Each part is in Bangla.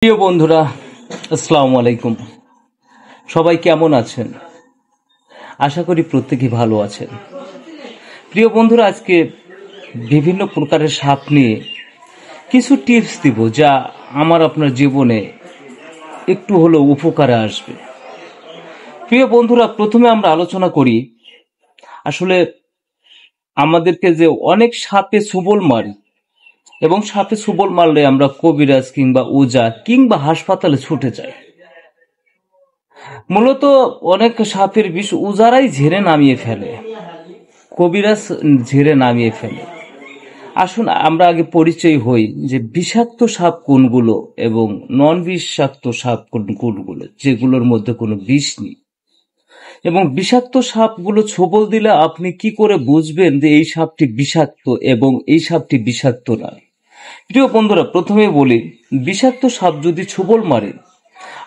প্রিয় বন্ধুরা, আসসালামু আলাইকুম। সবাই কেমন আছেন? আশা করি প্রত্যেকেই ভালো আছেন। প্রিয় বন্ধুরা, আজকে বিভিন্ন প্রকারের সাপ নিয়ে কিছু টিপস দিব, যা আমার আপনার জীবনে একটু হলেও উপকারে আসবে। প্রিয় বন্ধুরা, প্রথমে আমরা আলোচনা করি আসলে আমাদেরকে যে অনেক সাপে ছোবল মারি, এবং সাপে ছোবল মারলে আমরা কবিরাজ কিংবা ওঝা কিংবা হাসপাতালে ছুটে যাই। মূলত অনেক সাপের বিষ ওঝারাই ঝেড়ে নামিয়ে ফেলে, কবিরাজ ঝেড়ে নামিয়ে ফেলে। আসুন আমরা আগে পরিচয় হই যে বিষাক্ত সাপ কোনগুলো এবং নন বিষাক্ত সাপ কোনগুলো, যেগুলোর মধ্যে কোনো বিষ নেই। এবং বিষাক্ত সাপগুলো ছোবল দিলে আপনি কি করে বুঝবেন যে এই সাপটি বিষাক্ত এবং এই সাপটি বিষাক্ত নয়? প্রিয় বন্ধুরা, প্রথমে বলি, বিষাক্ত সাপ যদি ছোবল মারে,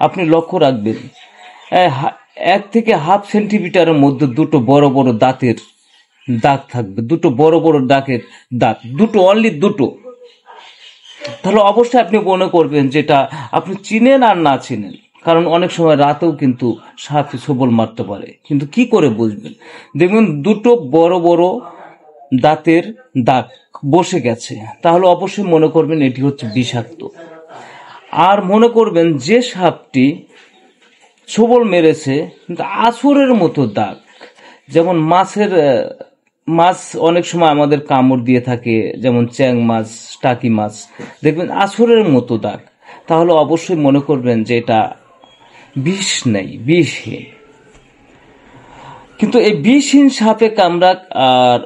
আপনি লক্ষ্য রাখবেন 1 থেকে হাফ সেন্টিমিটারের মধ্যে দুটো বড় বড় দাঁতের দাগ থাকবে, দুটো বড় বড় দাঁত, দুটো, অনলি দুটো। তাহলে অবশ্যই আপনি মনে করবেন যেটা আপনি চিনেন আর না চিনেন, কারণ অনেক সময় রাতেও কিন্তু সাপ ছোবল মারতে পারে। কিন্তু কি করে বুঝবেন? দেখবেন দুটো বড় বড় দাঁতের দাগ বসে গেছে, তাহলে অবশ্যই মনে করবেন এটি হচ্ছে বিষাক্ত। আর মনে করবেন যে সাপটি ছোবল মেরেছে কিন্তু আছরের মতো দাগ, যেমন মাছ অনেক সময় আমাদের কামড় দিয়ে থাকে, যেমন চ্যাং মাছ, টাকি মাছ, দেখবেন আছরের মতো দাগ, তাহলে অবশ্যই মনে করবেন যে এটা বিষ নেই, বিষহীন। কিন্তু এই বিষহীন সাপে কামড়াক আর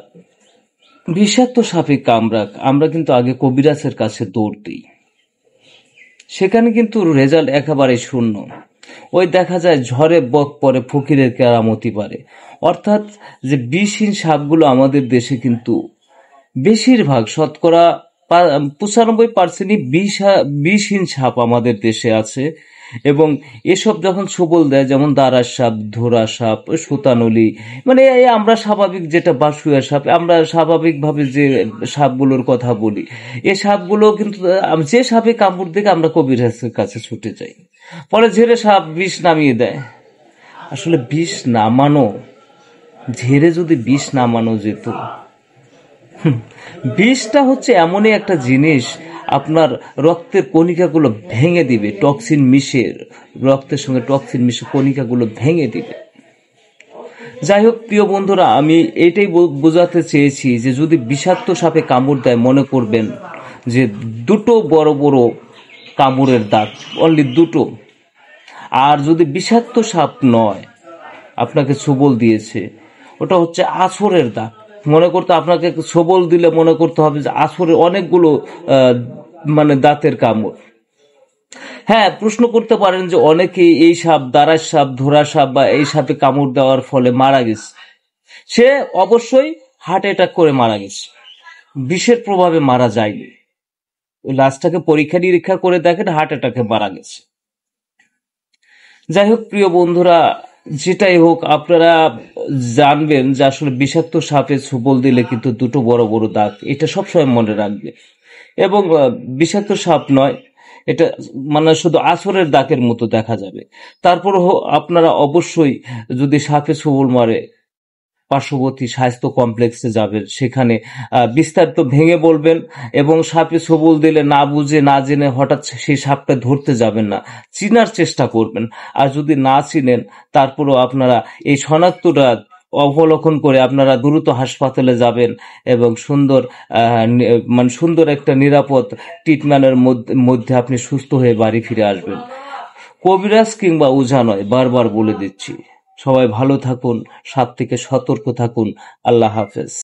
বিষাক্ত সাপে কামড়াক, আমরা কিন্তু আগে কবিরাজের কাছে দৌড় দিই। সেখানে কিন্তু রেজাল্ট একেবারে শূন্য। ওই দেখা যায় ঝড়ে বক পরে ফকিরের কেরামতি পারে। অর্থাৎ যে বিষহীন সাপগুলো আমাদের দেশে কিন্তু বেশিরভাগ, শতকরা 95%ই বিষহীন সাপ আমাদের দেশে আছে। এবং এসব যখন ছোবল দেয়, যেমন দাঁড়ার সাপ, ধোরা সাপ, সুতানলি, মানে এই আমরা স্বাভাবিক যেটা বাসুয়া সাপ, আমরা স্বাভাবিকভাবে যে সাপগুলোর কথা বলি, এই সাপগুলো কিন্তু যে সাপে কামড় দিকে আমরা কবিরাজের কাছে ছুটে যাই, পরে ঝেড়ে সাপ বিষ নামিয়ে দেয়। আসলে বিষ নামানো, ঝেড়ে যদি বিষ নামানো যেত। বিষটা হচ্ছে এমনই একটা জিনিস, আপনার রক্তের কণিকাগুলো ভেঙে দিবে, টক্সিন মিশে, রক্তের সঙ্গে টক্সিন মিশে কণিকাগুলো ভেঙে দিবে। যাই হোক প্রিয় বন্ধুরা, আমি এটাই বোঝাতে চেয়েছি যে যদি বিষাক্ত সাপে কামড় দেয়, মনে করবেন যে দুটো বড় বড় কামড়ের দাগ, অনলি দুটো। আর যদি বিষাক্ত সাপ নয়, আপনাকে ছোবল দিয়েছে, ওটা হচ্ছে আছরের দাগ। মনে করতে আপনাকে ছোবল দিলে মনে করতে হবে যে আছরের অনেকগুলো মানে দাঁতের কামড়। হ্যাঁ, প্রশ্ন করতে পারেন যে অনেকে এই সাপ, দাঁড়ার সাপ, ধোরা সাপ বা এই সাপে কামড় দেওয়ার ফলে মারা গেছে। সে অবশ্যই হার্ট অ্যাটাক করে মারা গেছে, বিষের প্রভাবে মারা যায়নি। ওই লাশটাকে পরীক্ষা নিরীক্ষা করে দেখেন, হার্ট অ্যাটাকে মারা গেছে। যাই হোক প্রিয় বন্ধুরা, যেটাই হোক, আপনারা জানবেন যে আসলে বিষাক্ত সাপে ছোবল দিলে কিন্তু দুটো বড় বড় দাগ, এটা সবসময় মনে রাখবে। এবং বিষাক্ত সাপ নয়, এটা মানে শুধু আছরের দাগের মতো দেখা যাবে। তারপর আপনারা অবশ্যই যদি সাপে ছোবল মারে, পার্শ্ববর্তী স্বাস্থ্য কমপ্লেক্সে যাবেন, সেখানে বিস্তারিত ভেঙে বলবেন। এবং সাপে ছোবল দিলে না বুঝে না জেনে হঠাৎ সেই সাপটা ধরতে যাবেন না, চিনার চেষ্টা করবেন। আর যদি না চিনেন, তারপরও আপনারা এই শনাক্তটা অবলোকন করে আপনারা দ্রুত হাসপাতালে যাবেন এবং সুন্দর একটা নিরাপদ ট্রিটমেন্টের মধ্যে আপনি সুস্থ হয়ে বাড়ি ফিরে আসবেন। কবিরাজ কিংবা ওঝা নয়, বারবার বলে দিচ্ছি। সবাই ভালো থাকুন, সাপ থেকে সতর্ক থাকুন। আল্লাহ হাফেজ।